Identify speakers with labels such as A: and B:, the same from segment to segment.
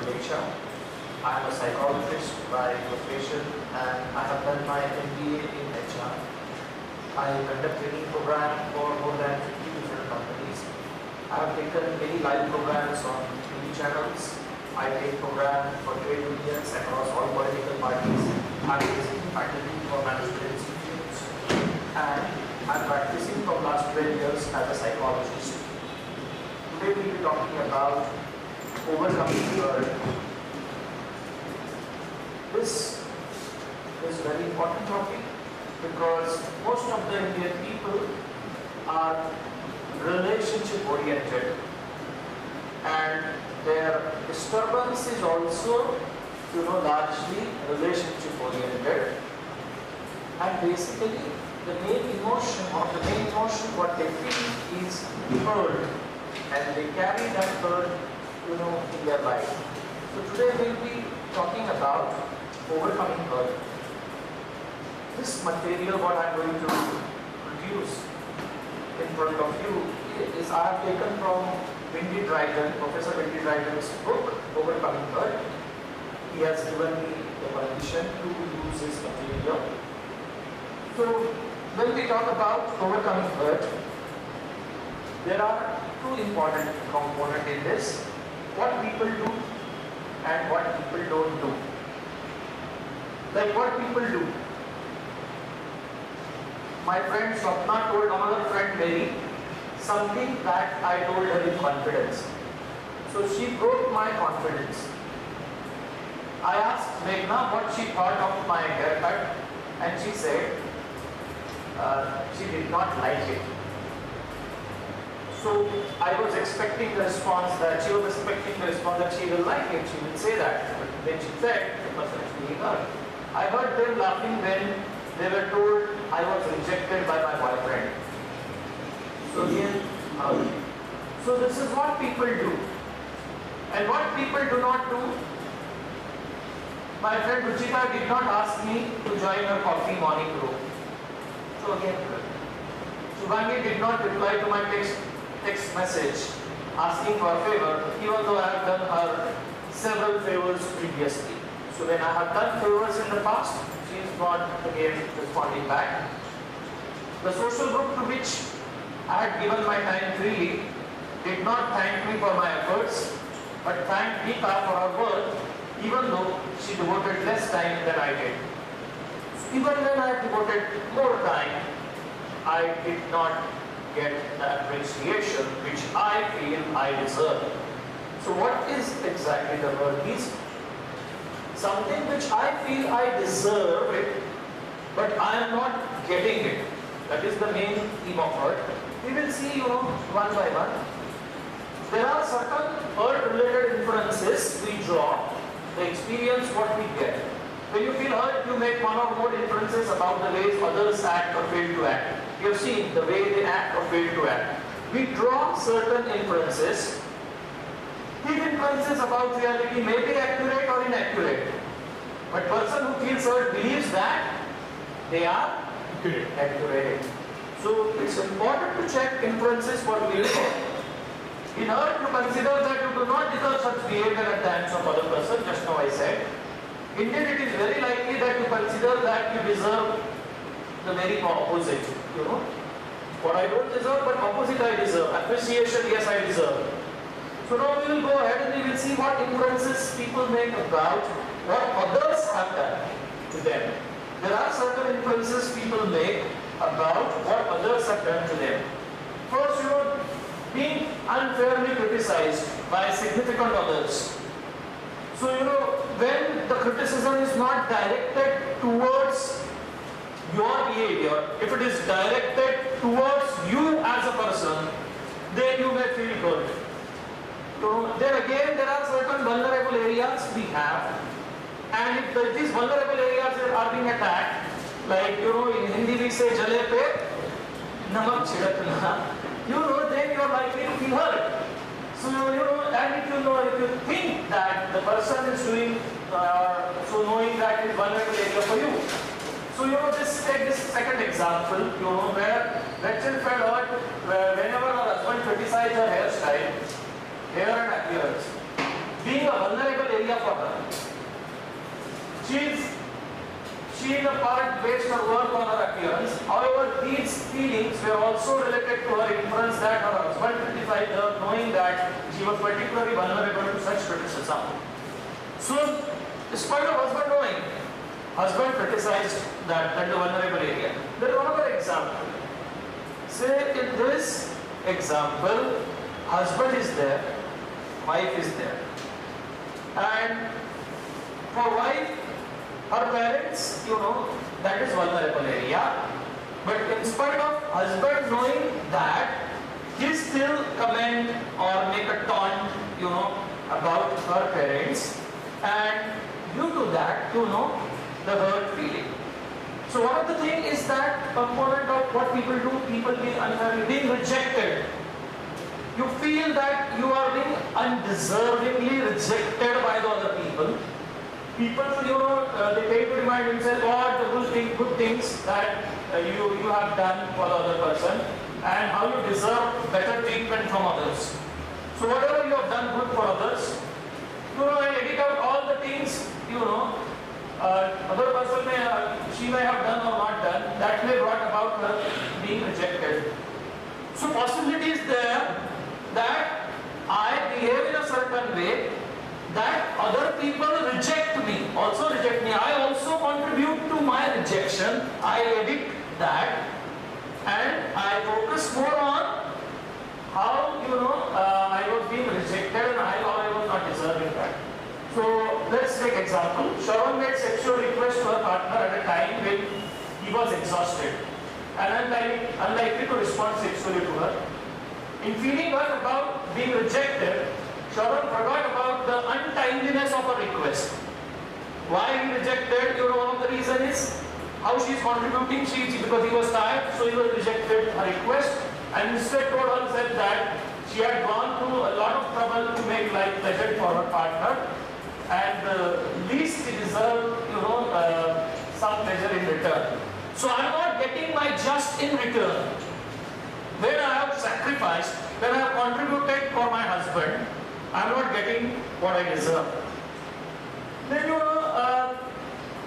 A: Viveksha. I am a psychologist by profession and I have done my MBA in HR. I conduct training program for more than 50 different companies. I have taken many live programs on TV channels. I take programs for trade unions across all political parties. I am visiting faculty for management institutes and I am practicing for last 12 years as a psychologist. Today we will be talking about overcoming fear. This is a very important topic because most of the Indian people are relationship oriented and their disturbance is also largely relationship oriented, and basically the main emotion what they feel is hurt, and they carry that hurt in their life. So today we'll be talking about overcoming hurt. This material what I'm going to produce in front of you is I have taken from Windy Dryden, Professor Windy Dryden's book, Overcoming Hurt. He has given me the permission to use this material. So when we talk about overcoming hurt, there are two important components in this: what people do and what people don't do. Like what people do. My friend Swapna told another friend Mary something that I told her in confidence. So she broke my confidence. I asked Meghna what she thought of my haircut, and she said she did not like it. So I was expecting the response that she will like it. She will say that. But then she said the person is feeling hurt. I heard them laughing when they were told I was rejected by my boyfriend. So so this is what people do. And what people do not do. My friend Ruchita did not ask me to join her coffee morning group. So again, Shubhangi did not reply to my text message asking for a favor, even though I have done her several favors previously. So when I have done favors in the past, she is not again responding back. The social group to which I had given my time freely did not thank me for my efforts, but thanked Geeta for her work, even though she devoted less time than I did. So even when I devoted more time, I did not get the appreciation which I feel I deserve. So what is exactly the word? Is something which I feel I deserve it, but I am not getting it. That is the main theme of hurt. We will see, one by one. There are certain hurt-related inferences we draw, the experience what we get. When you feel hurt, you make one or more inferences about the ways others act or fail to act. You have seen the way they act or fail to act. We draw certain inferences. These inferences about reality may be accurate or inaccurate. But person who feels hurt believes that they are accurate. So it's important to check inferences for reality. In hurt, you consider that you do not deserve such behavior at the hands of other person, just now I said. Indeed, it is very likely that you consider that you deserve the very opposite. What I don't deserve, but opposite I deserve. Appreciation, yes, I deserve. So now we will go ahead and we will see what inferences people make about what others have done to them. There are certain inferences people make about what others have done to them. First, being unfairly criticized by significant others. So, when the criticism is not directed towards your behavior, if it is directed towards you as a person, then you may feel good. So, then again, there are certain vulnerable areas we have, and if these vulnerable areas are being attacked, like, in Hindi we say, jale pe namak chidakna, then you are likely to feel hurt. So, and if you think that the person is doing, so knowing that is vulnerable area for you. So, take this second example, where Rachel felt hurt whenever her husband criticized her hairstyle, hair and appearance. being a vulnerable area for her. She in a part based her work on her appearance. However, these feelings were also related to her inference that her husband criticized her, knowing that she was particularly vulnerable to such criticism. So, despite her husband knowing, husband criticized that the vulnerable area. There is another example. Say in this example, husband is there, wife is there. And for wife, her parents, that is vulnerable area. But in spite of husband knowing that, he still comment or make a taunt, about her parents. And due to that, the hurt feeling. So one of the thing is that component of what people do, people being rejected. You feel that you are being undeservingly rejected by the other people. People, they try to remind themselves what the good things that you have done for the other person and how you deserve better treatment from others. So whatever you have done good for others, and edit out all the things, other person she may have done or not done, that may brought about her being rejected. So possibility is there that I behave in a certain way that other people reject me, also reject me. I also contribute to my rejection. I edit that and I focus more on how, I was being rejected and how I was not deserving that. So let's take example. Sharon made sexual request to her partner at a time when he was exhausted and unlikely to respond sexually to her. In feeling hurt about being rejected, Sharon forgot about the untimeliness of her request. Why he rejected, one of the reasons is how she is contributing, because he was tired, so he was rejected her request, and instead told herself that she had gone through a lot of trouble to make life pleasant for her partner, and least he deserved, some pleasure in return. So I am not getting my just in return. When I have sacrificed, when I have contributed for my husband, I am not getting what I deserve. Then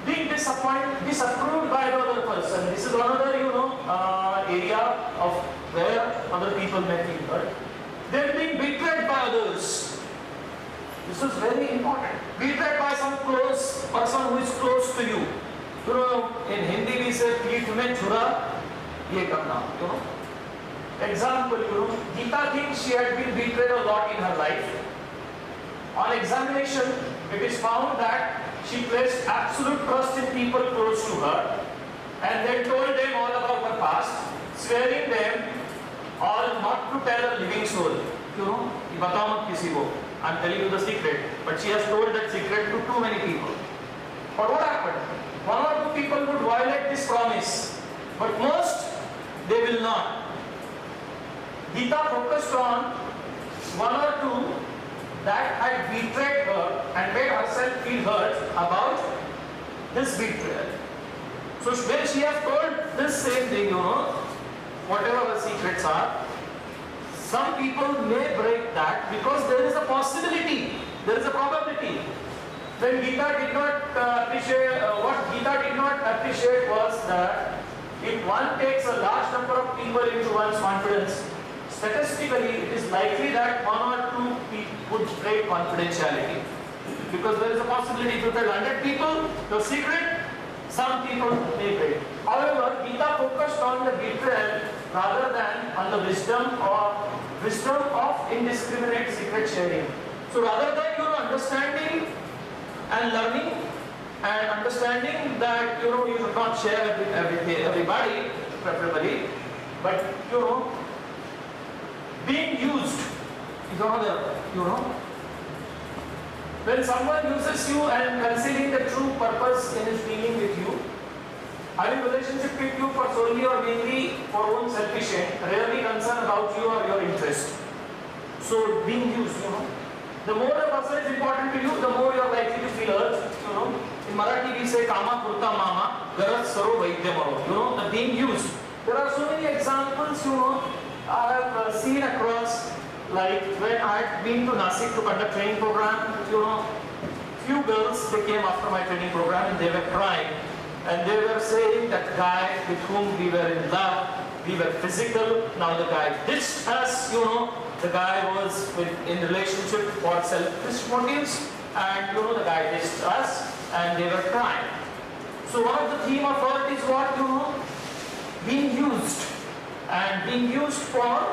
A: being disapproved by the other person. This is another area of where other people may feel hurt. Then being betrayed by others. This is very important. Betrayed by some close person who is close to you. In Hindi we say, "Peeth mein chura, ye karna." Example, Geeta thinks she had been betrayed a lot in her life. On examination, it is found that she placed absolute trust in people close to her and then told them all about her past, swearing them all not to tell a living soul. Batao mat kisi ko. I am telling you the secret. But she has told that secret to too many people. But what happened? One or two people would violate this promise, but most, they will not. Geeta focused on one or two that had betrayed her and made herself feel hurt about this betrayal. So when she has told this same thing, whatever the secrets are, some people may break that because there is a possibility, there is a probability. When Geeta did not appreciate, what Geeta did not appreciate was that if one takes a large number of people into one's confidence, statistically it is likely that one or two people would break confidentiality. Because there is a possibility if you tell 100 people the secret, some people may break. However, Geeta focused on the betrayal rather than on the wisdom of indiscriminate secret sharing. So rather than understanding and learning and understanding that you should not share with everybody, preferably, but being used is another, when someone uses you and concealing the true purpose in his dealing with you, having relationship with you for solely or mainly for own selfish end, rarely concerned about you or your interest. So being used, the more a person is important to you, the more you are likely to feel hurt. In Marathi we say kama kurta mama, garat saro vaidya maro. The being used. There are so many examples, I have seen across, like when I had been to Nasik to conduct training program, few girls, they came after my training program and they were crying. And they were saying that guy with whom we were in love, we were physical, now the guy ditched us, the guy was in relationship for selfish motives, and the guy ditched us, and they were crying. So one of the theme of earth is what, being used, and being used for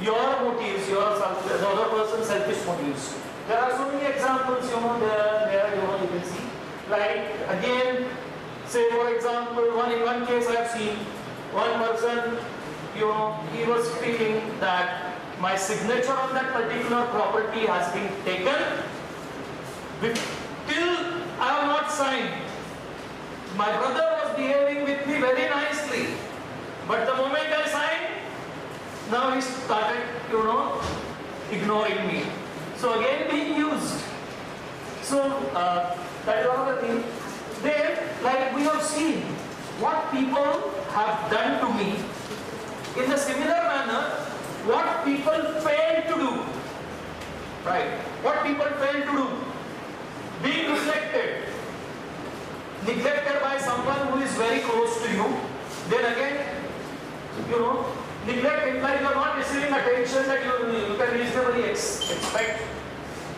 A: your motives, the other person's selfish motives. There are so many examples, there you can see. Like again, say for example, in one case I have seen one person, he was feeling that my signature on that particular property has been taken. Till I have not signed. My brother was behaving with me very nicely, but the moment I signed, now he started, ignoring me. So again, being used. So that is one of the things. Then, like we have seen, what people have done to me, in a similar manner, what people fail to do. Right? What people fail to do. Being neglected by someone who is very close to you. Then again, neglect implies you are not receiving attention that you can reasonably expect.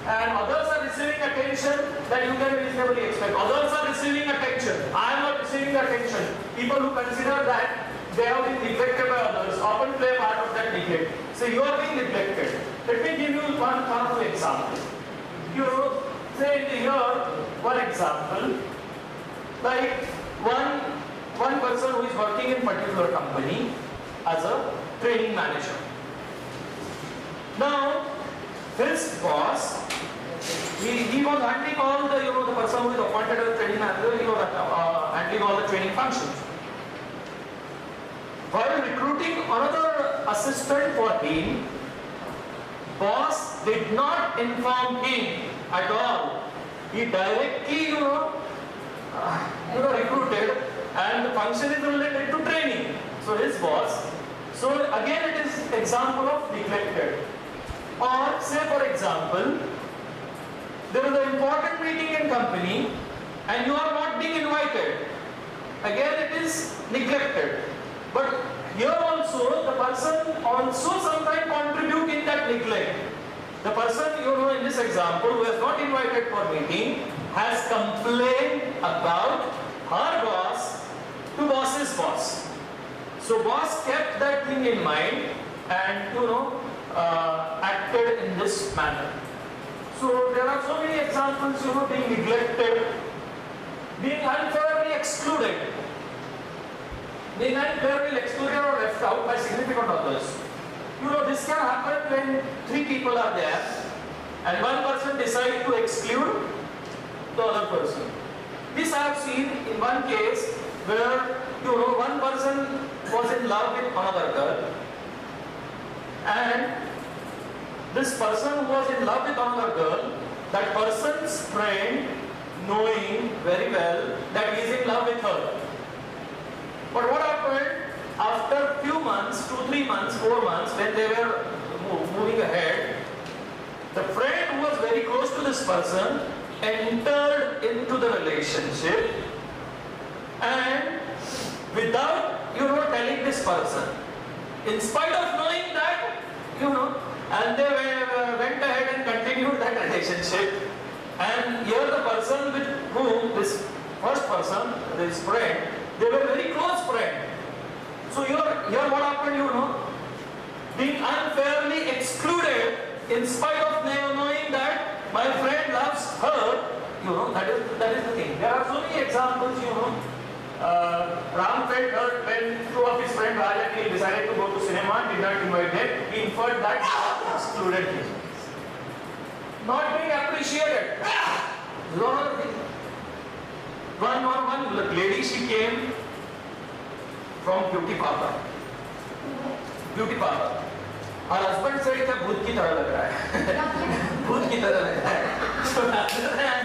A: And others are receiving attention that you can reasonably expect. Others are receiving attention. I am not receiving attention. People who consider that they have been neglected by others often play a part of that neglect. So you are being neglected. Let me give you one example. Say here, one example. Like one person who is working in a particular company as a training manager. Now, his boss, he was handling all the person who is appointed as a training manager, he was handling all the training functions. While recruiting another assistant for him, boss did not inform him at all. He directly, recruited, and the function is related to training. So his boss. So again, it is example of neglected. Or say for example, there is an important meeting in company and you are not being invited. Again, it is neglected. But here also, the person also sometimes contribute in that neglect. The person, in this example, who is not invited for meeting, has complained about her boss to boss's boss. So boss kept that thing in mind and, acted in this manner. So there are so many examples, being neglected, being unfairly excluded. Being unfairly excluded or left out by significant others. This can happen when three people are there and one person decides to exclude the other person. This I have seen in one case where, one person was in love with another girl and this person who was in love with another girl, that person's friend knowing very well that he is in love with her. But what happened after few months, 2, 3 months, 4 months, when they were moving ahead, the friend who was very close to this person entered into the relationship and without, telling this person, in spite of knowing that, and they went ahead and continued that relationship. And here the person with whom this first person, this friend, they were very close friend. So here what happened, being unfairly excluded in spite of knowing that my friend loves her, that is the thing. There are so many examples, Ram felt hurt when two of his friends, Raj and Neil, decided to go to cinema and did not invite them. He inferred that excluded him. Not being appreciated. One lady, she came from beauty parlor. Her husband said it's a भूत की तरह लग रहा है. भूत की तरह लग रहा है. So rather than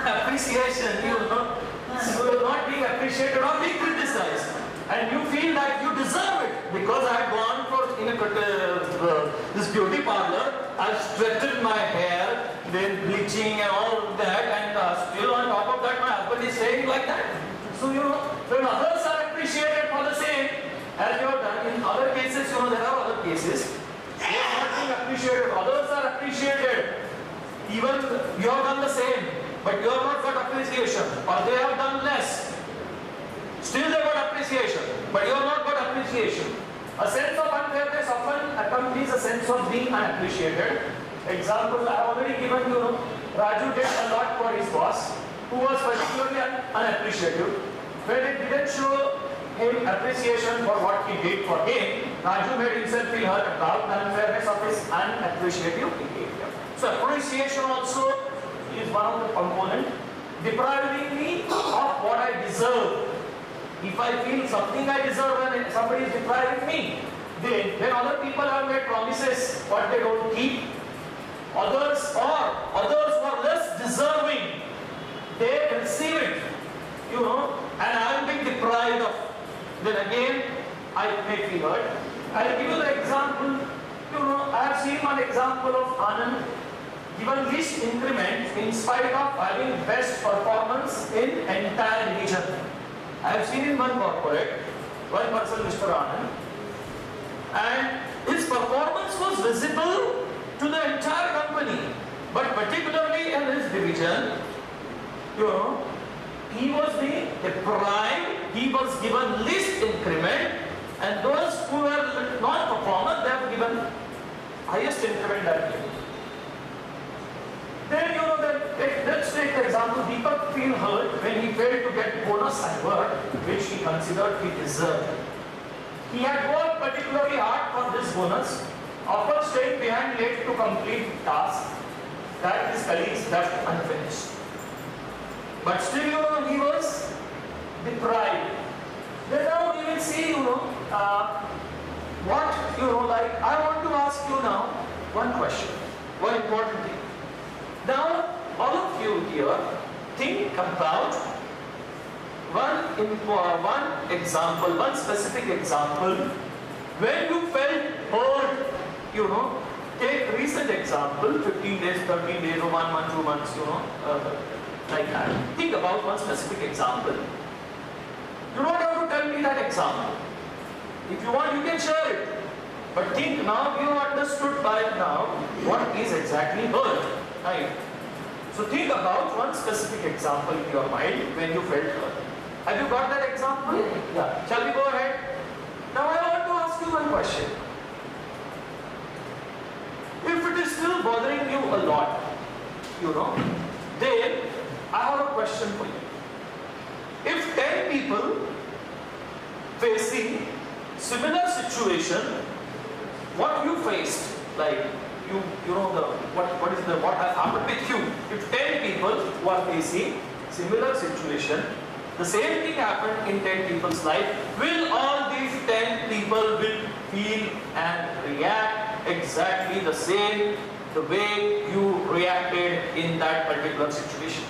A: appreciation, so not being appreciated or being criticized. and you feel that you deserve it because I have gone for this beauty parlor, I've straightened my hair, then bleaching and all that, and still on top of that my husband is saying like that. So when others are appreciated for the same as you have done, in other cases, there are other cases, you are not being appreciated, others are appreciated, even you have done the same, but you have not got appreciation, or they have done less. Still they got appreciation, but you have not got appreciation. A sense of unfairness often accompanies a sense of being unappreciated. Example, I have already given you, Raju did a lot for his boss, who was particularly unappreciative. When it didn't show him appreciation for what he did for him, Raju made himself feel hurt about the unfairness of his unappreciative behavior. So appreciation also is one of the components, depriving me of what I deserve. If I feel something I deserve and somebody is depriving me, then when other people have made promises what they don't keep, others who are less deserving, they receive it, and I am being deprived of, then again I may feel hurt. I will give you the example, I have seen one example of Anand given least increment in spite of having best performance in entire division. I have seen in one corporate, one person, Mr. Anand, and his performance was visible to the entire company, but particularly in his division, he was being deprived, he was given least increment, and those who were non-performers, they have given highest increment that year. Then let's take the example, Deepak feel hurt when he failed to get bonus at work, which he considered he deserved. He had worked particularly hard for this bonus, often staying behind late to complete tasks that his colleagues left unfinished. But still, he was deprived. Then now we will see, I want to ask you now one question, one important thing. Now, all of you here, think about one example, one specific example, when you felt hurt, take recent example, 15 days, 13 days, or 1 month, 2 months, like that. Think about one specific example. You don't have to tell me that example. If you want, you can share it. But think now, you understood by now what is exactly hurt. Right. So think about one specific example in your mind when you felt hurt. Have you got that example? Yeah. Shall we go ahead? Now I want to ask you one question. If it is still bothering you a lot, then I have a question for you. If 10 people facing similar situation, what you faced, like what has happened with you. If 10 people who are facing similar situation, the same thing happened in 10 people's life, will all these 10 people will feel and react exactly the same, the way you reacted in that particular situation?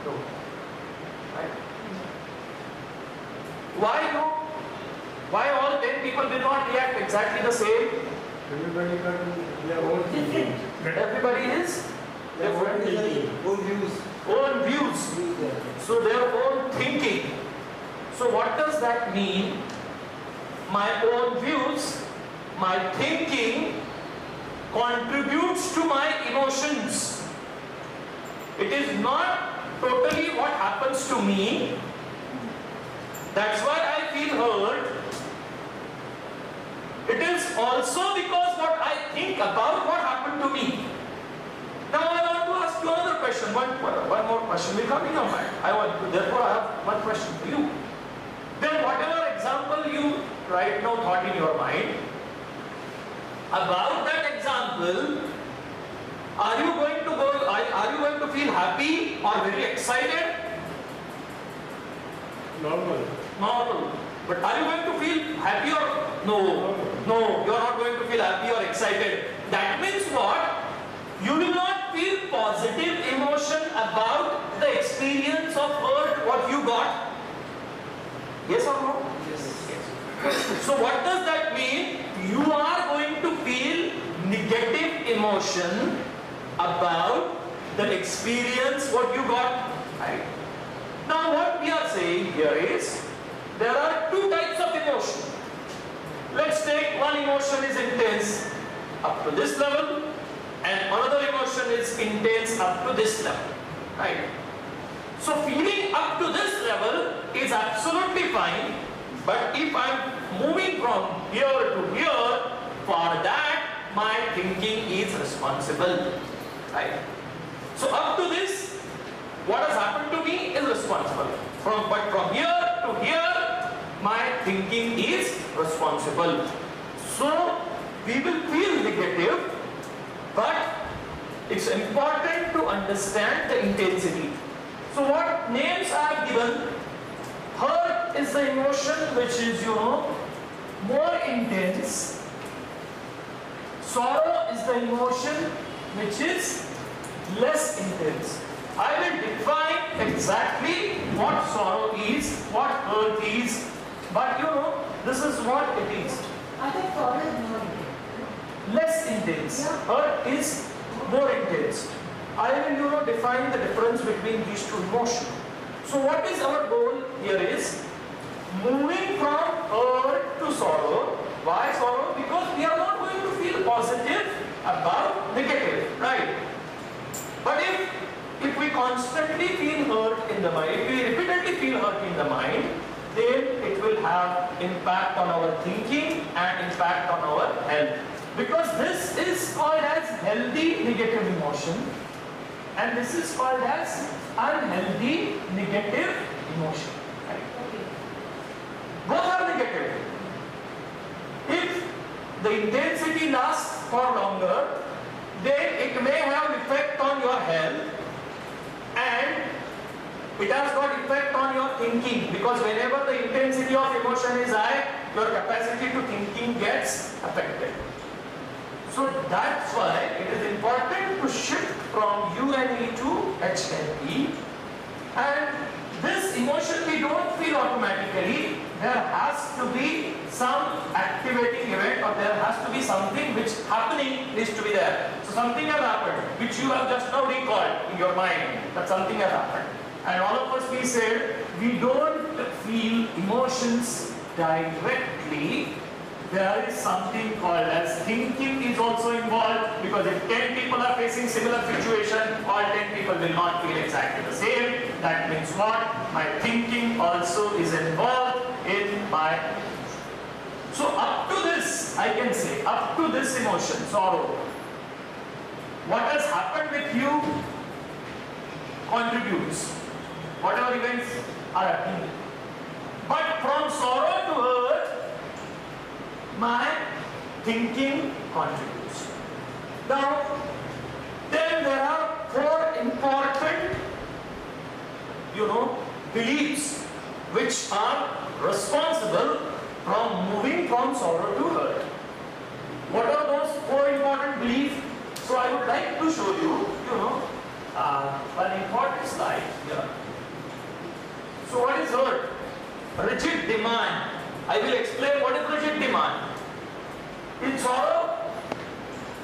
A: No. Right? Why no? Why all 10 people did not react exactly the same?
B: Everybody got their own thinking.
A: Everybody is different thinking.
B: Own views.
A: Own views. So their own thinking. So what does that mean? My own views, my thinking contributes to my emotions. It is not totally what happens to me. That's why I feel hurt. It is also because what I think about what happened to me. Now I want to ask you another question. One more question will come in your mind. Therefore I have one question for you. Then whatever example you right now thought in your mind, about that example, are you going to feel happy or very excited?
B: Normal.
A: Normal. But are you going to feel happy or no? No, you are not going to feel happy or excited. That means what? You will not feel positive emotion about the experience of hurt what you Yes or no? Yes. So what does that mean? You are going to feel negative emotion about the experience what you got. Right? Now what we are saying here is, there are two types of emotion. Let's take one emotion is intense up to this level, and another emotion is intense up to this level. Right? So feeling up to this level is absolutely fine, but if I am moving from here to here, for that my thinking is responsible. Right? So up to this, what has happened to me is responsible. But from here to here, my thinking is responsible. So we will feel negative, but it's important to understand the intensity. So what names are given? Hurt is the emotion which is, more intense. Sorrow is the emotion which is less intense. I will define exactly what sorrow is, what hurt is, but this is what it is.
C: I think sorrow is more intense.
A: Less intense.
C: Yeah.
A: Hurt is more intense. I will define the difference between these two emotions. So what is our goal here is moving from hurt to sorrow. Why sorrow? Because we are not going to feel positive about negative, right? But if we constantly feel hurt in the mind, if we repeatedly feel hurt in the mind, then it will have impact on our thinking and impact on our health. Because this is called as healthy negative emotion, and this is called as unhealthy negative emotion. Right?
C: Okay.
A: Both are negative. If the intensity lasts for longer, then it may have effect on your health, and it has got effect on your thinking, because whenever the intensity of emotion is high, your capacity to thinking gets affected. So that's why it is important to shift from U and E to H and E. And this emotion we don't feel automatically. There has to be some activating event, or there has to be something which happening needs to be there. So something has happened, which you have just now recalled in your mind, that something has happened. And all of us, we said, we don't feel emotions directly. There is something called as thinking is also involved, because if 10 people are facing similar situation, all 10 people will not feel exactly the same. That means what? My thinking also is involved in my. So up to this, I can say, up to this emotion, sorrow, what has happened with you contributes. Whatever events are happening. But from sorrow to hurt, my thinking contributes. Now, then there are four important, beliefs which are responsible from moving from sorrow to hurt. What are those four important beliefs? So I would like to show you, one important slide here. So what is hurt? Rigid demand. I will explain what is rigid demand. In sorrow,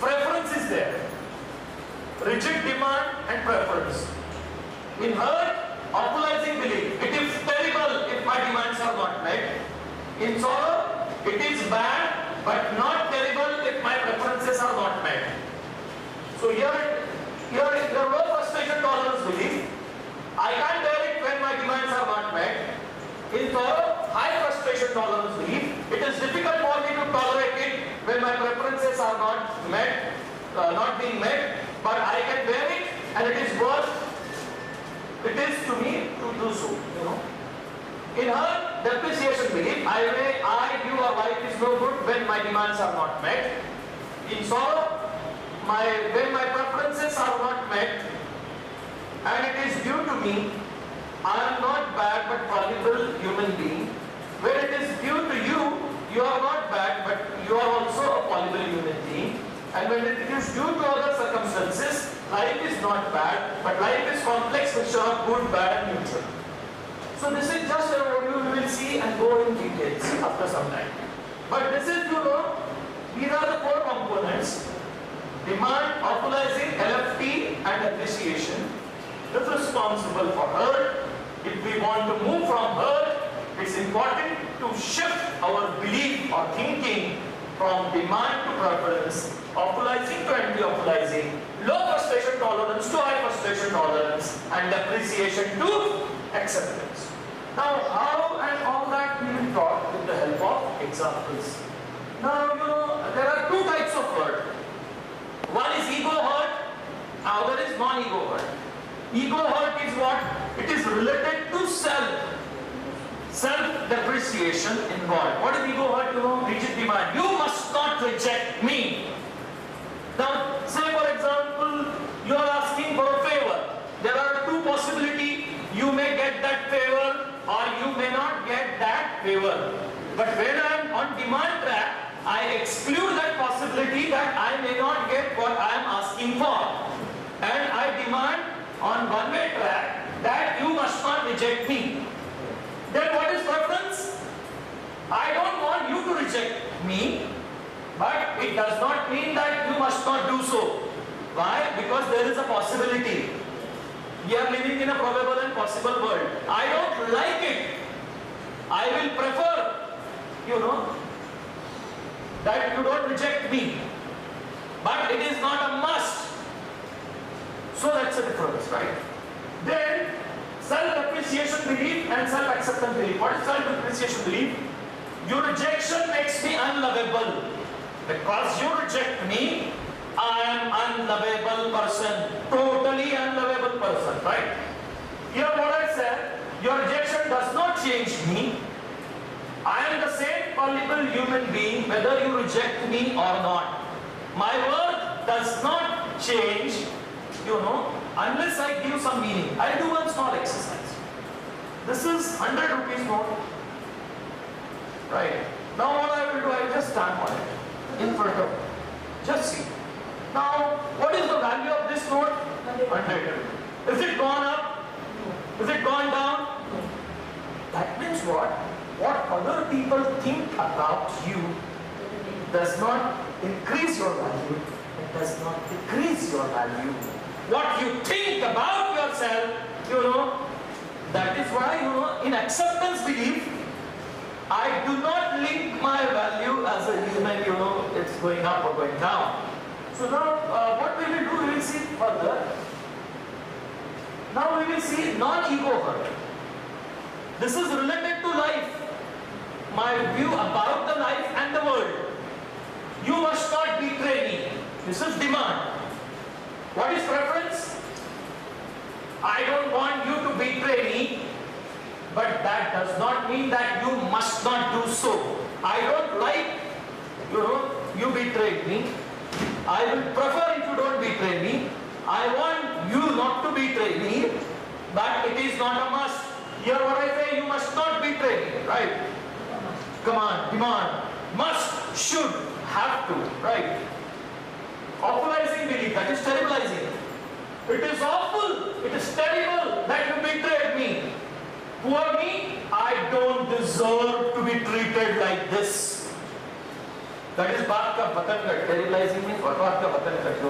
A: preference is there. Rigid demand and preference. In hurt, optimizing belief. It is terrible if my demands are not met. In sorrow, it is bad but not terrible if my preferences are not met. So here is the low frustration tolerance belief. I can't bear it when my demands are not met. In sorrow, high frustration tolerance belief. It is difficult for me to tolerate it when my preferences are not met, not being met, but I can bear it, and it is worth it is to me to do so. In her depreciation belief, you or wife is no good when my demands are not met. In sorrow, when my preferences are not met, and it is due to me, I am not bad but fallible human being. When it is due to you, you are not bad but you are also a fallible human being. And when it is due to other circumstances, life is not bad but life is complex mixture of good, bad and neutral. So this is just an overview. We will see and go in details after some time. But this is, these are the four components: demand, authorizing, LFT, and appreciation. Is responsible for hurt. If we want to move from hurt, it's important to shift our belief or thinking from demand to preference, authorizing to anti-authorizing, low frustration tolerance to high frustration tolerance, and appreciation to acceptance. Now, how and all that we will talk with the help of examples. Now, there are two types of hurt. One is ego hurt, other is non-ego hurt. Ego hurt is what? It is related to self-depreciation involved. What is ego hurt? Rigid demand. You must not reject me. Now, say for example, you are asking for a favor. There are two possibilities. You may get that favor or you may not get that favor. But when I am on demand track, I exclude that possibility that I may not get what I am asking for. And I demand on one-way track that you must not reject me. Then what is preference? I don't want you to reject me, but it does not mean that you must not do so. Why? Because there is a possibility. We are living in a probable and possible world. I don't like it. I will prefer, that you don't reject me. But it is not a must. So that's the difference, right? Then, self-appreciation belief and self-acceptance belief. What is self-appreciation belief? Your rejection makes me unlovable. Because you reject me, I am unlovable person. Totally unlovable person, right? Here what I said, your rejection does not change me. I am the same fallible human being whether you reject me or not. My worth does not change, unless I give some meaning. I'll do one small exercise. This is 100 rupees note. Right. Now what I will do, I will just stand on it in front of you. Just see. Now, what is the value of this note? 100. Is it gone up? Is it gone down? That means what? What other people think about you does not increase your value. It does not decrease your value. What you think about yourself, that is why, in acceptance belief, I do not link my value as a human, it's going up or going down. So now, what we will do, we will see further. Now we will see non-ego hurt. This is related to life. My view about the life and the world. You must not betray me. This is demand. What is preference? I don't want you to betray me, but that does not mean that you must not do so. I don't like, you betrayed me. I will prefer if you don't betray me. I want you not to betray me, but it is not a must. Here what I say, you must not betray me, right? Command, demand, must, should, have to, right? Authorizing belief, that is sterilizing. It is awful, it is terrible that you betrayed me. Poor me, I don't deserve to be treated like this. That is baat ka batan kat. Sterilizing means what? Baat ka batan kat,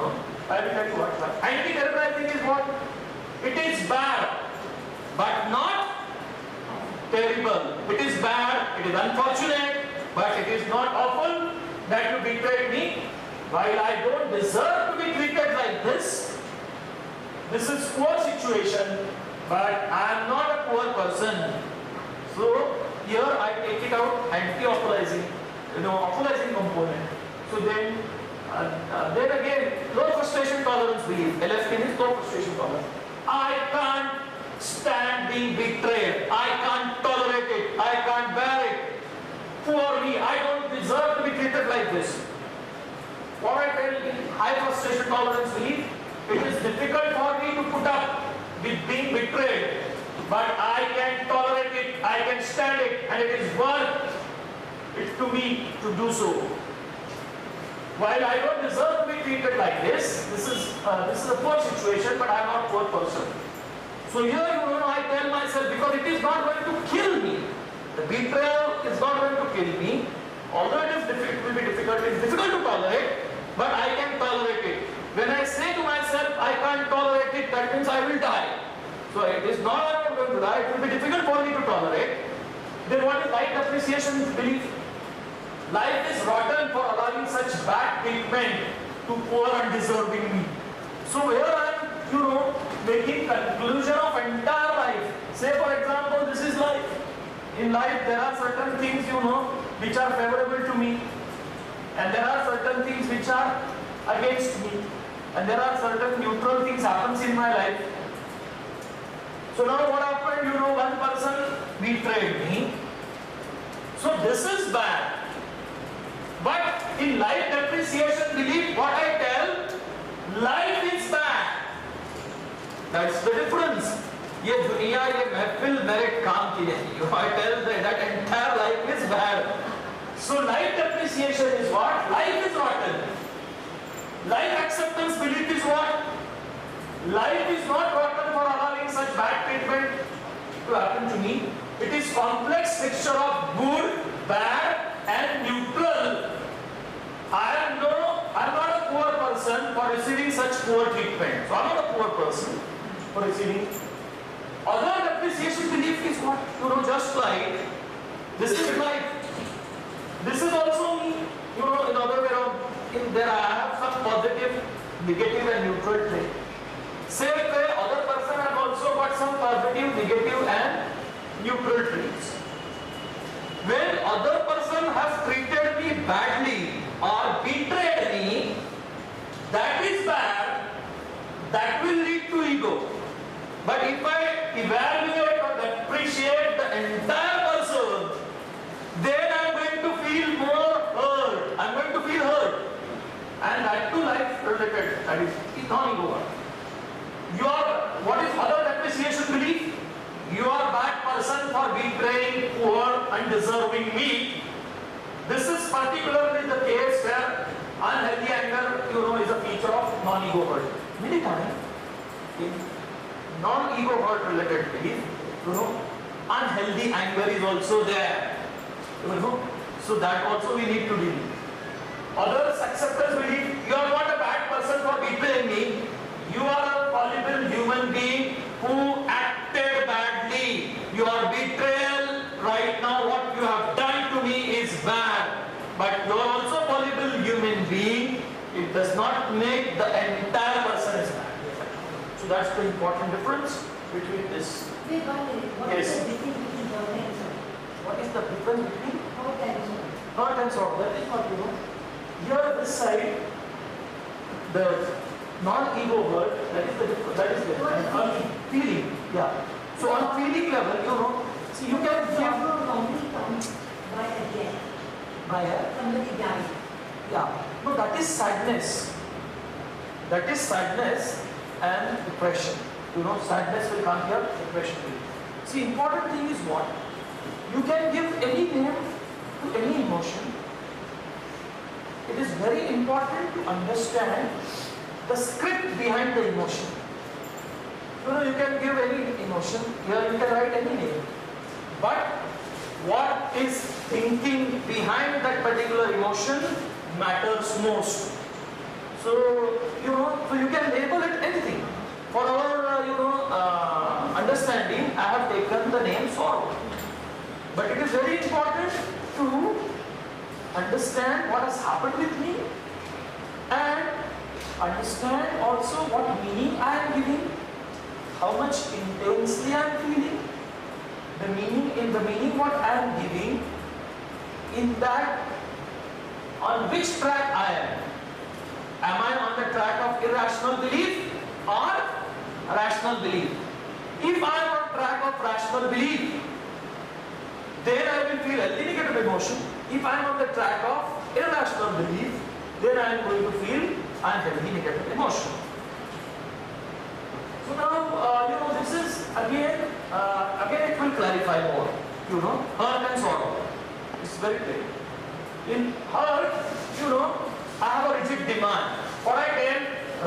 A: I will tell you what. Anti-sterilizing is what? It is bad, but not terrible. It is bad, it is unfortunate, but it is not awful that you betrayed me. While I don't deserve to be treated like this is poor situation, but I am not a poor person. So here I take it out, anti-authorizing, authorizing component. So then again, low frustration tolerance belief. LFT is low frustration tolerance. I can't stand being betrayed. I can't tolerate it. I can't bear it. Poor me. I don't deserve to be treated like this. What I tell you, high frustration tolerance belief, it is difficult for me to put up with being betrayed, but I can tolerate it, I can stand it, and it is worth it to me to do so. While I don't deserve to be treated like this is a poor situation, but I am not a poor person. So here, I tell myself, because it is not going to kill me. The betrayal is not going to kill me. Although it will be difficult, it is difficult to tolerate, but I can tolerate it. When I say to myself, I can't tolerate it, that means I will die. So it is not that I am going to die, it will be difficult for me to tolerate. Then what is light appreciation belief? Life is rotten for allowing such bad treatment to poor and deserving me. So here I am, making conclusion of entire life. Say for example, this is life. In life there are certain things, which are favorable to me. And there are certain things which are against me. And there are certain neutral things happens in my life. So now what happened, one person betrayed me. So this is bad. But in life depreciation belief, what I tell, life is bad. That's the difference. ये दुनिया ये महफिल मेरे काम की नहीं. I tell that entire life is bad. So life depreciation is what? Life is rotten. Life acceptance belief is what? Life is not rotten for allowing such bad treatment to happen to me. It is complex mixture of good, bad and neutral. I am not a poor person for receiving such poor treatment. So I am not a poor person for receiving. Other depreciation belief is what? Just like this is life. This is also me. In other way around. There I have some positive, negative and neutral trait. Same way, other person have also got some positive, negative and neutral traits. When other person has treated me badly or betrayed me, that is bad, that will lead to ego. But if I evaluate or appreciate the entire person, then I am going to feel more hurt. I am going to feel hurt. And that too life related, that is non-ego. What is other depreciation belief? You are a bad person for betraying poor, undeserving me. This is particularly the case where unhealthy anger, is a feature of non-ego hurt. Many times, in non-ego hurt related belief, unhealthy anger is also there. So that also we need to deal with. Others acceptance belief, you are not a bad person for betraying me. You are a fallible human being who acted badly. Your betrayal right now, what you have done to me is bad. But you are also a fallible human being. It does not make the entire person is bad. So that's the important difference between this.
C: What
A: Yes.
C: is the difference between hurt and sorrow?
A: What is the difference between
C: Hurt and sorrow.
A: hurt and sorrow? That is what Here this side, the non-ego hurt, that is the difference. That is the feeling. Yeah. So on feeling level, see you can give
C: Sorrow normally comes by a death.
A: by a
C: Somebody died.
A: yeah. No, that is sadness. That is sadness and depression. Sadness will come here, depression will. See, important thing is what? You can give any name to any emotion. It is very important to understand the script behind the emotion. You can give any emotion, here you can write any name. But what is thinking behind that particular emotion matters most. So, so you can label it anything. For our, understanding, I have taken the name sorrow. But it is very important to understand what has happened with me and understand also what meaning I am giving, how much intensely I am feeling, the meaning what I am giving, in that on which track I am. Am I on the track of irrational belief or rational belief? If I am on track of rational belief, then I will feel healthy negative emotion. If I am on the track of irrational belief, then I am going to feel unhealthy negative emotion. So now, this is again it will clarify more. Hurt and sorrow. It's very clear. In hurt, I have a rigid demand. What I tell,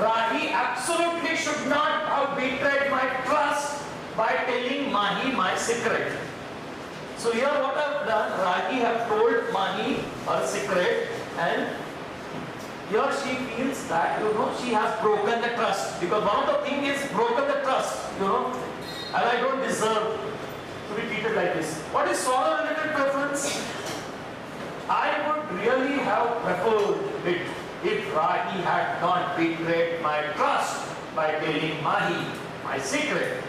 A: Rahi absolutely should not have betrayed my trust by telling Mahi my secret. So here what I have done, Rahi have told Mahi her secret, and here she feels that, she has broken the trust, because one of the things is broken the trust, and I don't deserve to be treated like this. What is sorrow related preference? I would really have preferred it if Rahi had not betrayed my trust by telling Mahi my secret.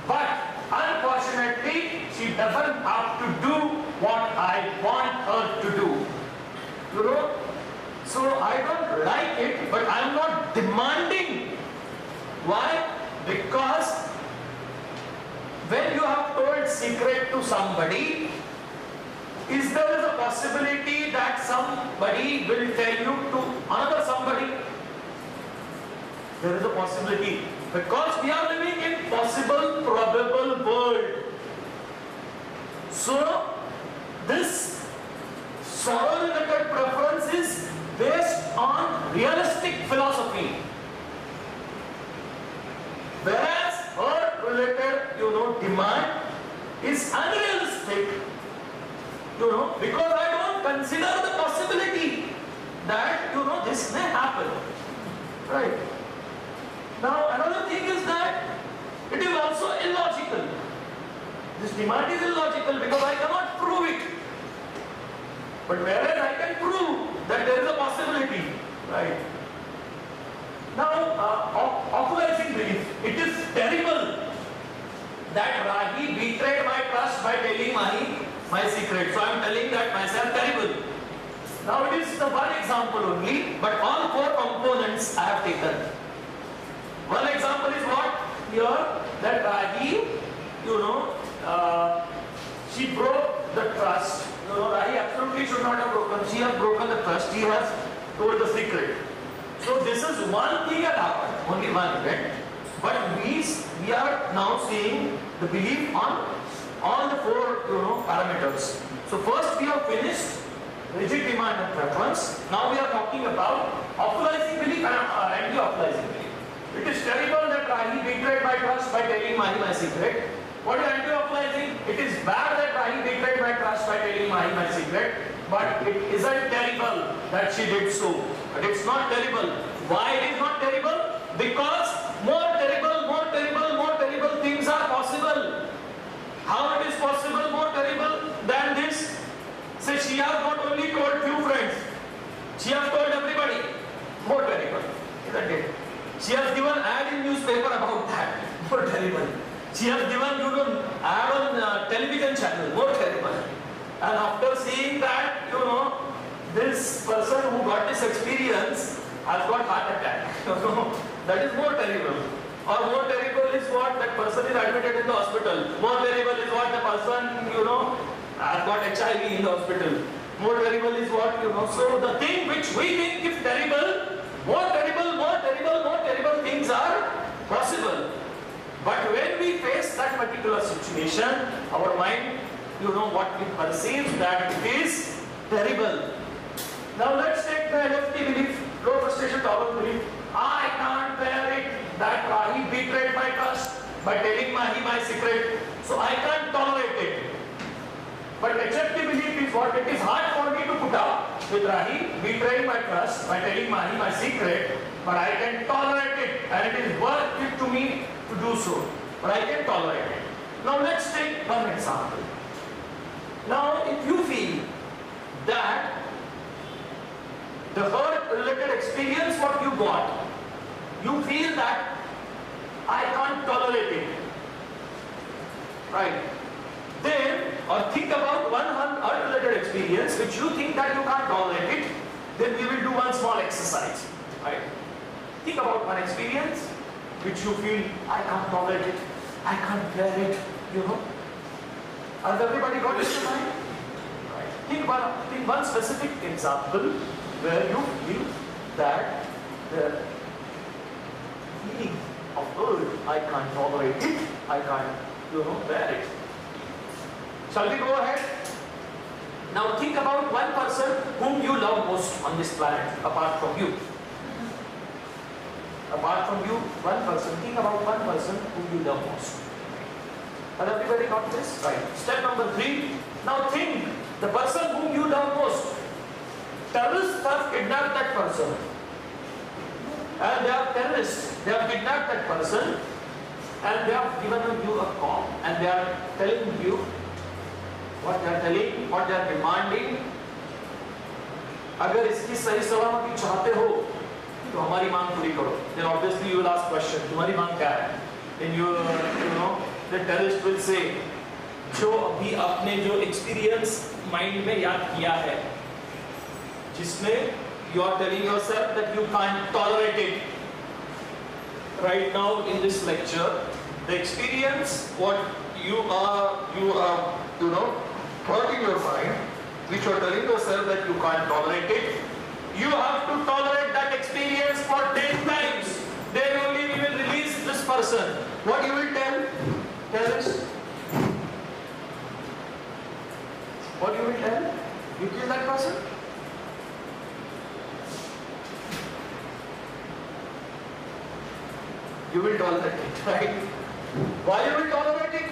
A: But unfortunately, she doesn't have to do what I want her to do. So I don't like it, but I'm not demanding. Why? Because when you have told secret to somebody, is there a possibility that somebody will tell you to another somebody? There is a possibility, because we are living in possible, probable world. So this sorrow-related preference is based on realistic philosophy, whereas hurt-related, demand is unrealistic. Because I don't consider the possibility that, this may happen. Right. Now, another thing is that it is also illogical. This demand is illogical because I cannot prove it. But whereas I can prove that there is a possibility. Right. Now, authorizing belief. It is terrible that Rahi betrayed my trust by telling Mahi my secret. So I am telling that myself terrible. Now it is the one example only, but all four components I have taken. One example is what? Here, that Rahi, she broke the trust. Rahi absolutely should not have broken. She has broken the trust. She has told the secret. So this is one thing that happened, only one event. But we are now seeing the belief on all the four parameters. So first we have finished rigid demand and preference. Now we are talking about authorizing belief and anti-authorizing belief. It is terrible that Rahi betrayed my trust by telling Mahi my secret. What is anti-authorizing? It is bad that Rahi betrayed my trust by telling Mahi my secret, but it isn't terrible that she did so. But it's not terrible. Why it is not terrible? Because more terrible things are possible. How it is possible more terrible than this? Say she has not only told few friends, she has told everybody. More terrible, isn't it? She has given ad in newspaper about that. More terrible. She has given ad on television channel. More terrible. And after seeing that, this person who got this experience has got heart attack. That is more terrible. Or more terrible is what? That person is admitted in the hospital. More terrible is what? The person, has got HIV in the hospital. More terrible is what? So the thing which we think is terrible, more terrible things are possible. But when we face that particular situation, our mind, what we perceive that it is terrible. Now let's take the LFT belief, low frustration tolerance belief. I can't bear it that Rahi betrayed my trust by telling Mahi my secret, so I can't tolerate it. But HFT belief is what? It is hard for me to put up with Rahi betraying my trust by telling Mahi my secret, but I can tolerate it, and it is worth it to me to do so. But I can tolerate it. Now let's take one example. Now if you feel that the hurt-related experience what you got, you feel that I can't tolerate it, right? Then, or think about one hurt-related experience which you think that you can't tolerate it, then we will do one small exercise, right? Think about one experience which you feel I can't tolerate it, I can't bear it, Has everybody got this in mind? Right. Think one specific example where you feel that the feeling of hurt, I can't tolerate it, I can't, bear it. Shall we go ahead? Now think about one person whom you love most on this planet, apart from you. Apart from you, one person. Think about one person whom you love most. Has everybody got this? Right. Step number 3. Now think, the person whom you love most. Terrorists have kidnapped that person. And they are terrorists. They have kidnapped that person. And they have given you a call. And they are telling you what they are telling, what they are demanding. अगर इसकी सही सलामती चाहते हो तो हमारी मांग पूरी करो. Then obviously you will ask question. तुम्हारी मांग क्या है? Then you know the terrorist will say, जो अभी आपने जो experience mind में याद किया है, जिसमें you are telling yourself that you can't tolerate it. Right now in this lecture, the experience what you are thought in your mind, which you are telling yourself that you can't tolerate it, you have to tolerate that experience for 10 times. Then only we will release this person. What you will tell? Tell us. What you will tell? You kill that person? You will tolerate it, right? Why you will tolerate it?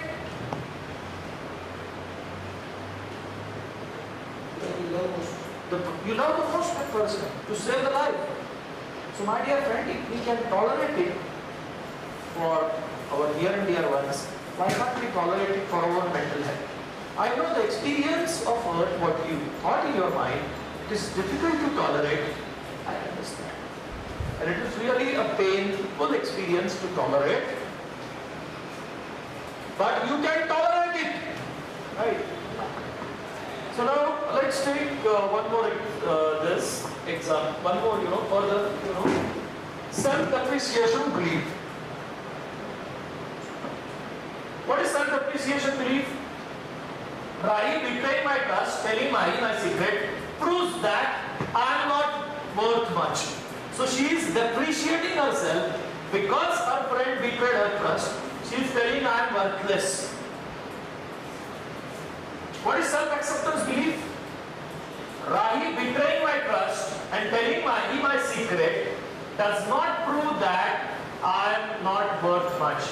A: You love the most that person to save the life. So my dear friend, if we can tolerate it for our near and dear ones, why can't we tolerate it for our mental health? I know the experience of hurt, what you thought in your mind, it is difficult to tolerate. I understand. And it is really a painful experience to tolerate. But you can tolerate it. Right? So now let's take one more this example, one more further self-appreciation belief. What is self-appreciation belief? Rahi betraying my trust, telling Mahi my secret, proves that I am not worth much. So she is depreciating herself because her friend betrayed her trust. She is telling I am worthless. What is self-acceptance belief? Rahi betraying my trust and telling Mahi my secret does not prove that I am not worth much.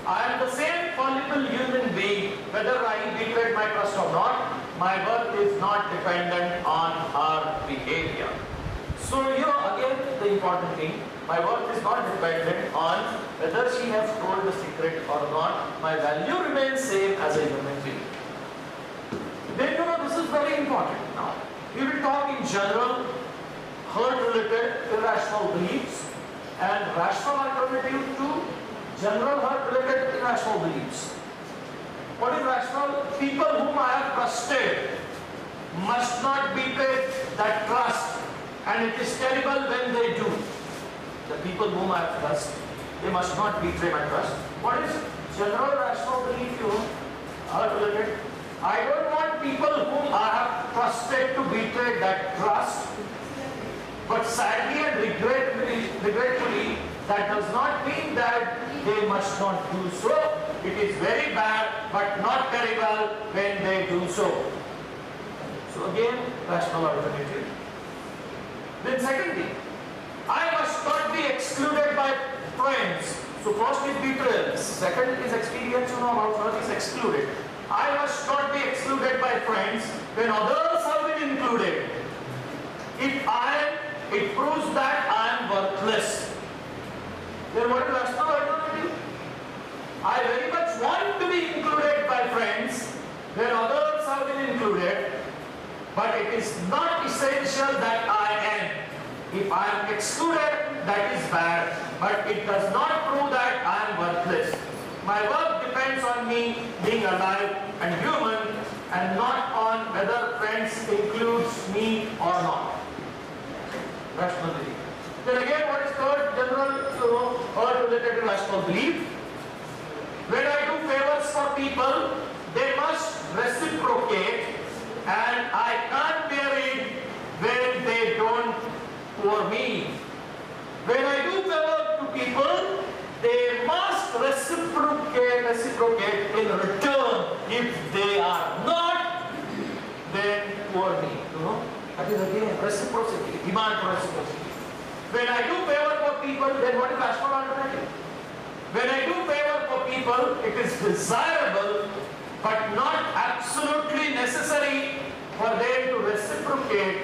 A: I am the same fallible human being, whether Rahi betrayed my trust or not. My worth is not dependent on her behavior. So here again the important thing, my worth is not dependent on whether she has told the secret or not. My value remains same as a human being. Then this is very important. Now we will talk in general hurt-related irrational beliefs and rational alternative to general hurt-related irrational beliefs. What is rational? People whom I have trusted must not betray that trust, and it is terrible when they do. The people whom I have trusted, they must not betray my trust. What is general rational belief? Hurt-related. I don't want people whom I have trusted to betray that trust, but sadly and regretfully, that does not mean that they must not do so. It is very bad but not terrible when they do so. So again, rational alternative. Then second thing, I must not be excluded by friends. So first is betrayal. Second is experience, about hurt is excluded. I must not be excluded by friends when others have been included. It proves that I am worthless. Then what is rational alternative? I very much want to be included by friends when others have been included, but it is not essential that I am. If I am excluded, that is bad, but it does not prove that I am worthless. My worth depends on me being alive and human, and not on whether friends includes me or not. Rational belief. Then again, what is third general or related to rational belief? When I do favors for people, they must reciprocate, and I can't bear it when they don't for me. When I do favor to people, they must reciprocate in return. If they are not, then for me. That is again reciprocity, demand for reciprocity. When I do favor for people, then what is rational alternative? When I do favor for people, it is desirable but not absolutely necessary for them to reciprocate.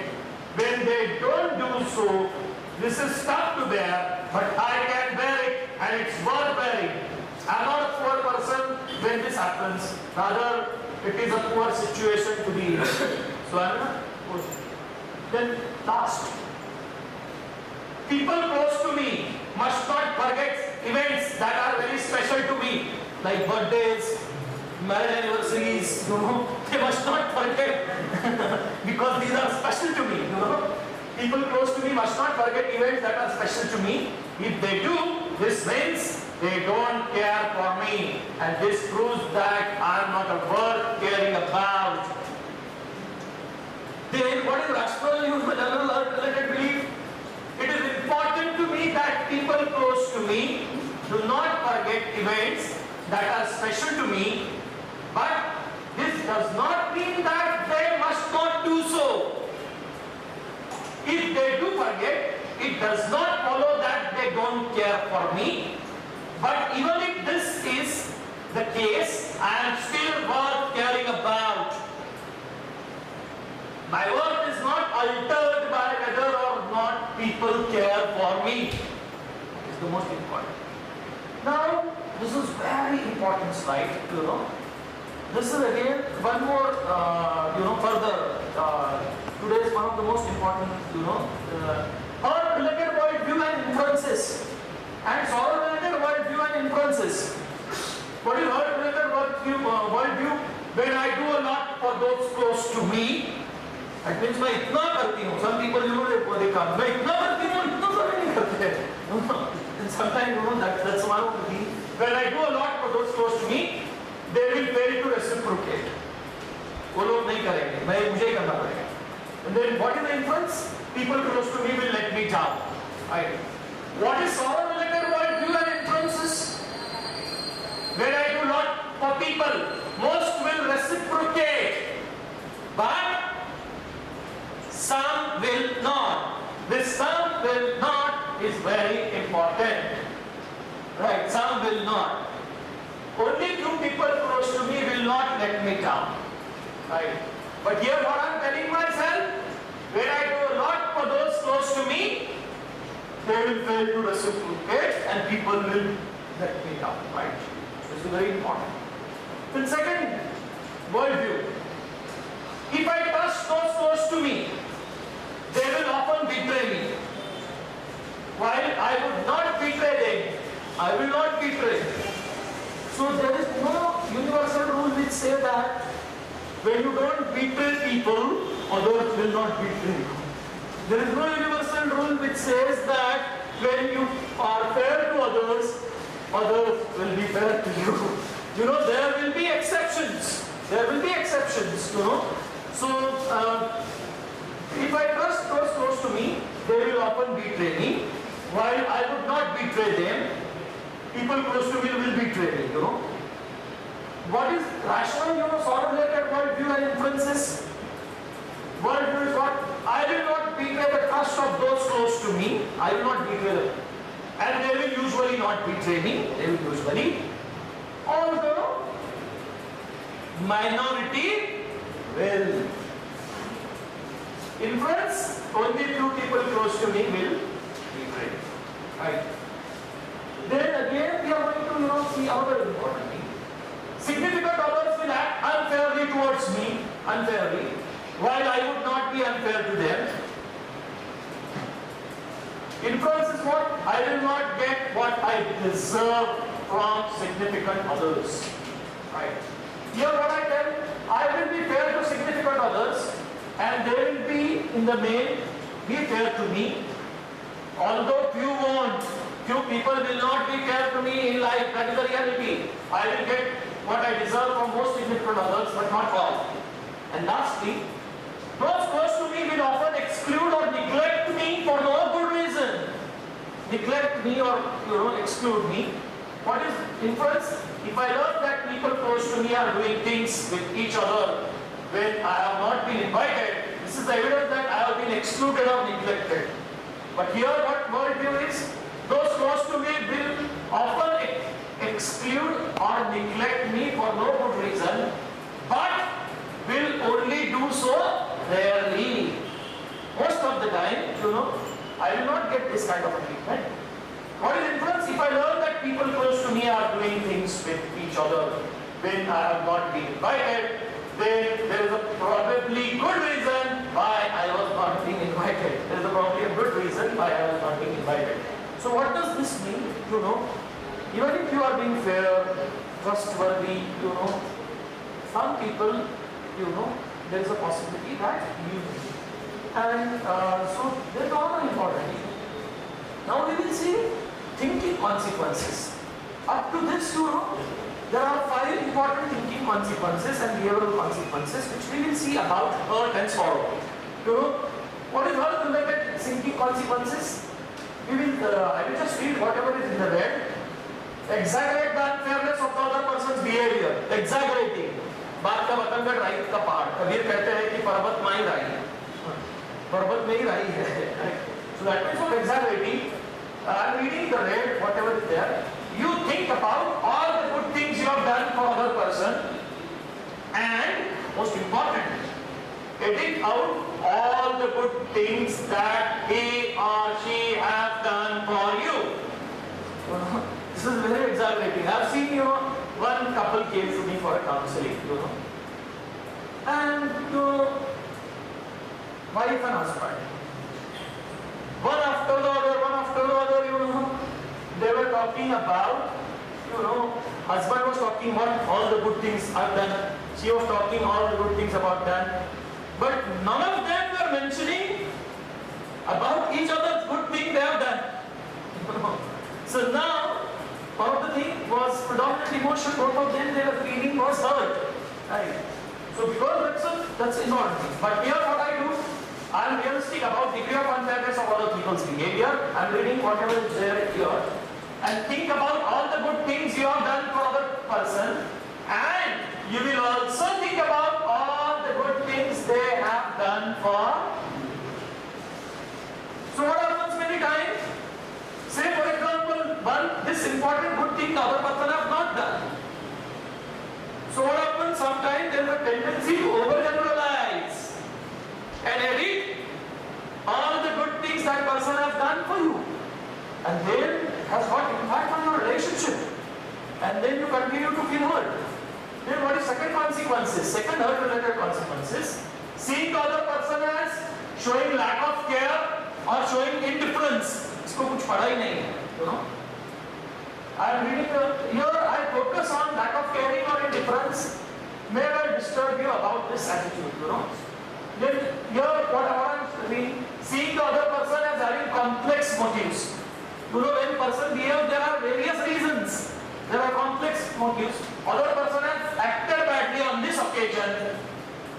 A: When they don't do so, this is tough to bear, but I can bear it and it's worth bearing. I'm not a poor person when this happens. Rather, it is a poor situation to be in. So I'm not poor. Then last. People close to me must not forget events that are very special to me, like birthdays, marriage anniversaries, they must not forget because these are special to me, People close to me must not forget events that are special to me. If they do, this means they don't care for me, and this proves that I am not worth caring about. Then what is rational use of general related belief? It is important to me that people close to me do not forget events that are special to me, but this does not mean that they must not do so. If they do forget, it does not follow that they don't care for me. But even if this is the case, I am still worth caring about. My worth is not altered by whether or not people care for me. It's the most important. Now, this is very important slide, This is again one more, further. Today is one of the most important, Earth-related worldview and inferences. And Solar-related worldview and inferences. What is Earth-related worldview? When I do a lot for those close to me, that means मैं इतना करती हूँ. Some people, they come. मैं इतना करती हूँ, इतना कभी नहीं करते. And sometimes, that's one of the things. When I do a lot for those close to me, they will fail to reciprocate. वो लोग नहीं करेंगे. मुझे ही करना पड़ेगा. And then what is the inference? People close to me will let me down. Right? What is Solar-related worldview and inferences? When I do a lot for people, most will reciprocate, but some will not. This some will not is very important. Right? Some will not. Only few people close to me will not let me down. Right? But here what I am telling myself, when I do a lot for those close to me, they will fail to reciprocate and people will let me down. Right? This is very important. Then second, worldview. If I trust those close to me, they will often betray me. While I would not betray them, I will not betray. So there is no universal rule which says that when you don't betray people, others will not betray you. There is no universal rule which says that when you are fair to others, others will be fair to you. There will be exceptions. There will be exceptions, So, if I trust those close to me, they will often betray me. While I would not betray them, people close to me will betray me, What is rational, Solar-related worldview and inferences? Worldview is what? I will not betray the trust of those close to me. I will not betray them. And they will usually not betray me. They will usually. Although, minority will. Inference, only few people close to me will betray. Right. Then again, we are going to, see another important thing. Significant others will act unfairly towards me, unfairly, while I would not be unfair to them. Inference is what? I will not get what I deserve from significant others. Right. Here what I tell, I will be fair to significant others, and they will be, in the main, be fair to me. Although few won't, few people will not be fair to me in life, that is the reality. I will get what I deserve from most significant others, but not all. And lastly, those close to me will often exclude or neglect me for no good reason. Neglect me or exclude me. What is inference? If I learn that people close to me are doing things with each other when I have not been invited, this is the evidence that I have been excluded or neglected. But here what worldview is, those close to me will often exclude or neglect me for no good reason, but will only do so rarely. Most of the time, I will not get this kind of a treatment. What is influence? If I learn that people close to me are doing things with each other when I have not been invited, then there is a probably good reason why I was not being invited. There is probably a good reason why I was not being invited. So what does this mean? Even if you are being fair, trustworthy, some people, there is a possibility that you and so they are important. Now we will see thinking consequences. Up to this, there are 5 important thinking consequences and behavioral consequences which we will see about hurt and sorrow. What is hurt related thinking consequences? I will just read whatever is in the red. Exaggerate the unfairness of the other person's behavior. Exaggerating. बात का बतंगड़ राई का पहाड़. कबीर कहते हैं कि पर्वत में ही राई है. पर्वत में ही राई है. So that means for exaggerating, I am reading the red, whatever is there. You think about all the good things you have done for other person, and most important, edit out all the good things that he or she have done for you. This is very exaggerating. I have seen, one couple came to me for a counseling, and wife and husband. One after the other, they were talking about, husband was talking about all the good things I've done. She was talking all the good things about that. But none of them were mentioning about each other's good thing they have done. So now, one of the things was predominantly emotion. Both of them, they were feeling was hurt. Right? So because that's important. But here what I do, I am realistic about degree of unfairness of other people's behavior. I am reading whatever is there here. And think about all the good things you have done for other person. And you will also think about all the good things they have done for. So what happens many times? Say for example, this important good thing the other person have not done. So what happens? Sometimes there is a tendency to overgeneralize and edit all the good things that person has done for you. And then it has got impact on your relationship. And then you continue to feel hurt. Then what is second consequences? Second hurt related consequences. Seeing the other person as showing lack of care or showing indifference. इसको कुछ पढ़ा ही नहीं है, I am reading here. I focus on lack of caring or indifference. May I disturb you about this attitude, Then here what I am seeing the other person as having complex motives. When person behaves, there are various reasons. There are complex motives. Other person has acted badly on this occasion,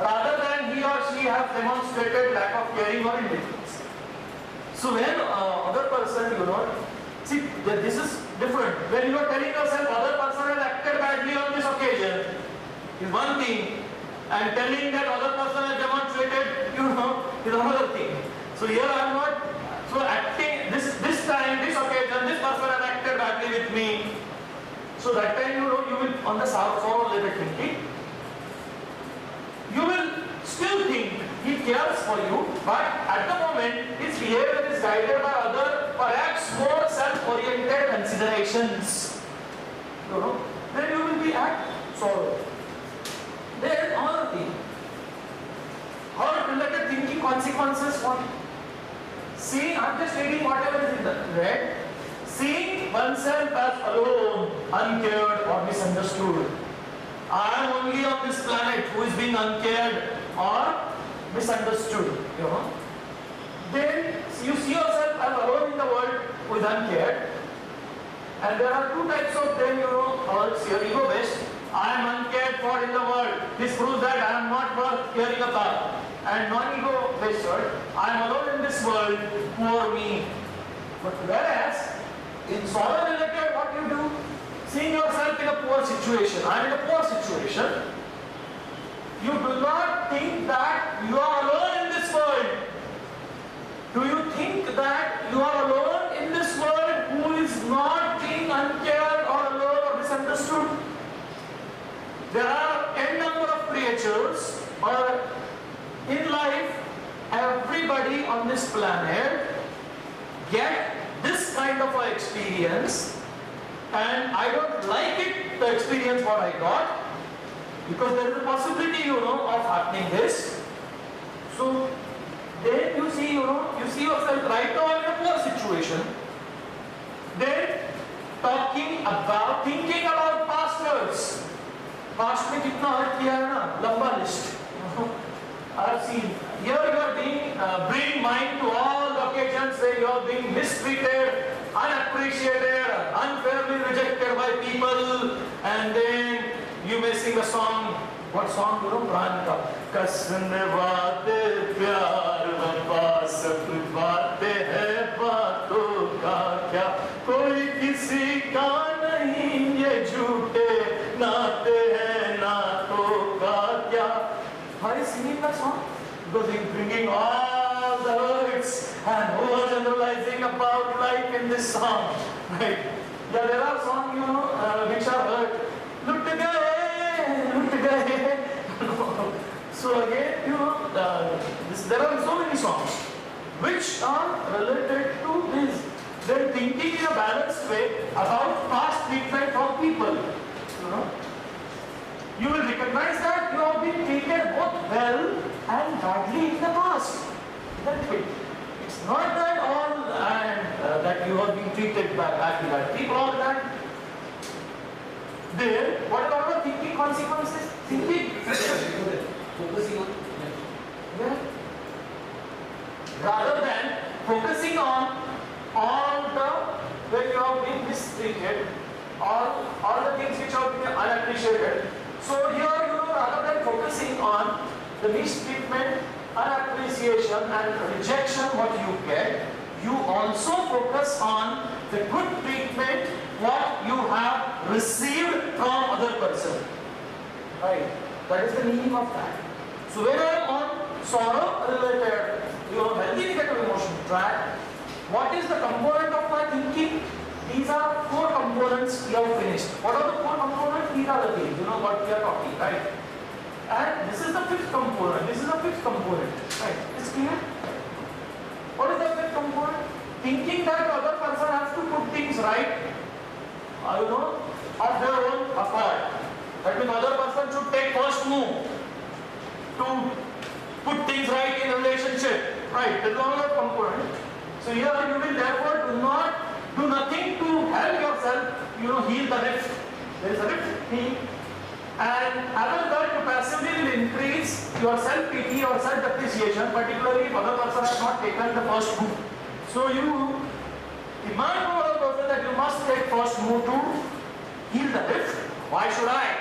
A: rather than he or she has demonstrated lack of caring or indifference. So when other person, see this is different. When you are telling yourself other person has acted badly on this occasion, is one thing, and telling that other person has demonstrated, is another thing. So here I am not. So acting this time, this occasion, this person has acted badly with me. So that time you will on the sorrow level thinking. You will still think he cares for you, but at the moment his behavior is guided by other, perhaps more self-oriented considerations. Then you will be at sorrow. Then another thing. Hurt-related thinking consequences. One. Seeing, I am just reading whatever is in the red. Seeing oneself as alone, uncared or misunderstood. I am only on this planet who is being uncared or misunderstood. Then you see yourself as alone in the world who is uncared. And there are two types of them, hurts your ego based. I am uncared for in the world. This proves that I am not worth caring about. And non-ego based hurt, I am alone in this world, poor me. But whereas, in sorrow related, what you do? Seeing yourself in a poor situation. I am in a poor situation. You do not think that you are alone in this world. Do you think that creatures or in life, everybody on this planet get this kind of a experience, and I don't like it, the experience what I got, because there is a possibility, of happening this. So then you see yourself right now in a poor situation. Then thinking about past words. Past में कितना hurt किया है ना, लंबा list. I have seen. Here you are bring mind to all occasions where you are being mistreated, unappreciated, unfairly rejected by people, and then you may sing a song. What song? प्राण का. कसम बातें प्यार वफा सब बातें हैं बातों का क्या कोई किसी का नहीं ये झूठे नाते हैं नातों का क्या. Why is singing that song? Because he's bringing all the words and overgeneralizing about life in this song, right? Yeah, there are songs, which are heard. Lut gaye. So again, there are so many songs which are related to this. They're thinking in a balanced way about past treatment from people. You will recognize that you have been treated both well and badly in the past. That's it. It's not that all that you have been treated badly by people, all that. There, what are the thinking consequences? Thinking.
D: Focusing on.
A: Yeah. Rather than focusing on all the where you have been mistreated, all the things which have been unappreciated. So here, rather than focusing on the mistreatment, unappreciation and rejection what you get, you also focus on the good treatment what you have received from other person. Right? That is the meaning of that. So when I am on sorrow related, healthy negative emotion track, what is the component of my thinking? These are 4 components we have finished. What are the 4 components? These are the things, what we are talking, right? And this is the 5th component. This is the 5th component, right? It's clear? What is the 5th component? Thinking that the other person has to put things right, of their own accord. That means other person should take first move to put things right in a relationship, right? That is another component. So here you will therefore do nothing to help yourself, heal the rift. There is a rift heal. And other than you passively will increase your self-pity or self-depreciation, particularly if other person has not taken the first move. So you demand from other person that you must take first move to heal the rift. Why should I?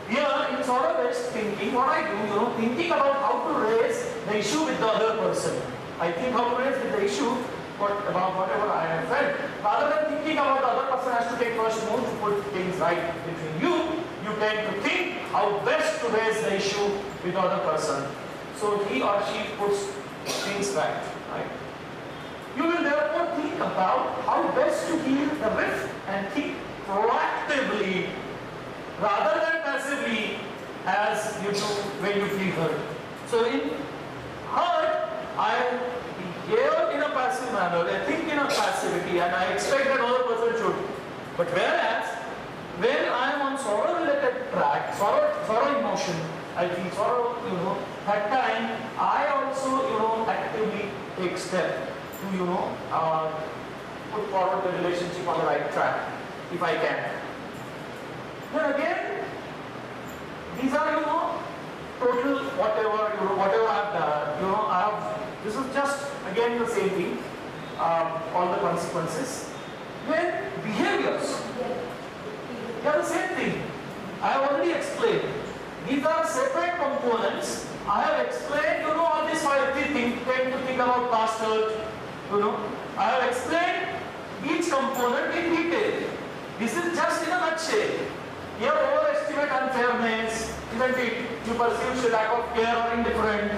A: Here in sorrow-based thinking, what I do, thinking about how to raise the issue with the other person. I think how to raise the issue about whatever I have felt. Rather than thinking about the other person has to take first move to put things right between you, you tend to think how best to raise the issue with the other person. So he or she puts things right. You will therefore think about how best to heal the rift and think proactively rather than passively as you do when you feel hurt. So in hurt, I behave in a passive manner, I think in a passivity, and I expect that other person should. But whereas, when I am on sorrow-related track, sorrow emotion, I feel sorrow, that time I also, actively take step to, put forward the relationship on the right track, if I can. Then again, these are, total whatever I have done, this is just again the same thing, all the consequences. Then behaviors, they are the same thing. I have already explained. These are separate components. I have explained, all these 5 things, tend to think about past hurt, I have explained each component in detail. This is just in a nutshell. Here overestimate unfairness, isn't it? You perceive lack of care or indifferent.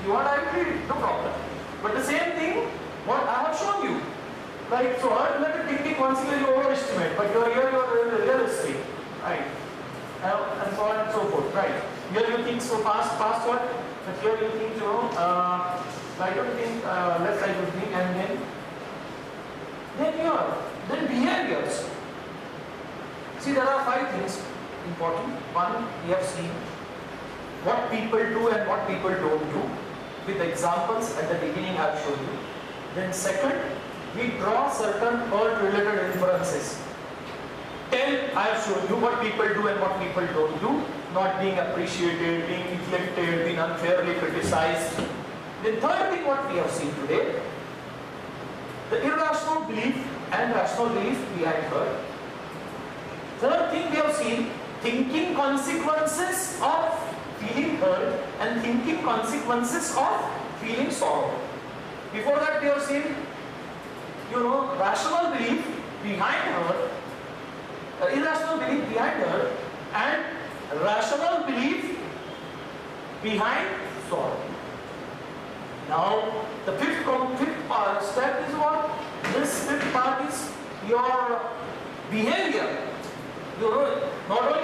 A: You want to agree? No problem. But the same thing, what I have shown you. Right? So hurt-related thinking, once again you overestimate, but here you are realistic. Right? And so on and so forth. Right? Here you think so fast what? But here you think, I don't think, left side you think, and then behaviors. See, there are 5 things important. One, we have seen what people do and what people don't do, with examples at the beginning I have shown you. Then second, we draw certain word-related inferences. 10, I have shown you what people do and what people don't do, not being appreciated, being neglected, being unfairly criticized. The third thing what we have seen today, the irrational belief and rational belief behind her. Third thing we have seen, thinking consequences of feeling hurt and thinking consequences of feeling sorrow. Before that we have seen, rational belief behind her, irrational belief behind her, and rational belief behind sorrow. Now, the fifth step is what? This fifth part is your behavior. Not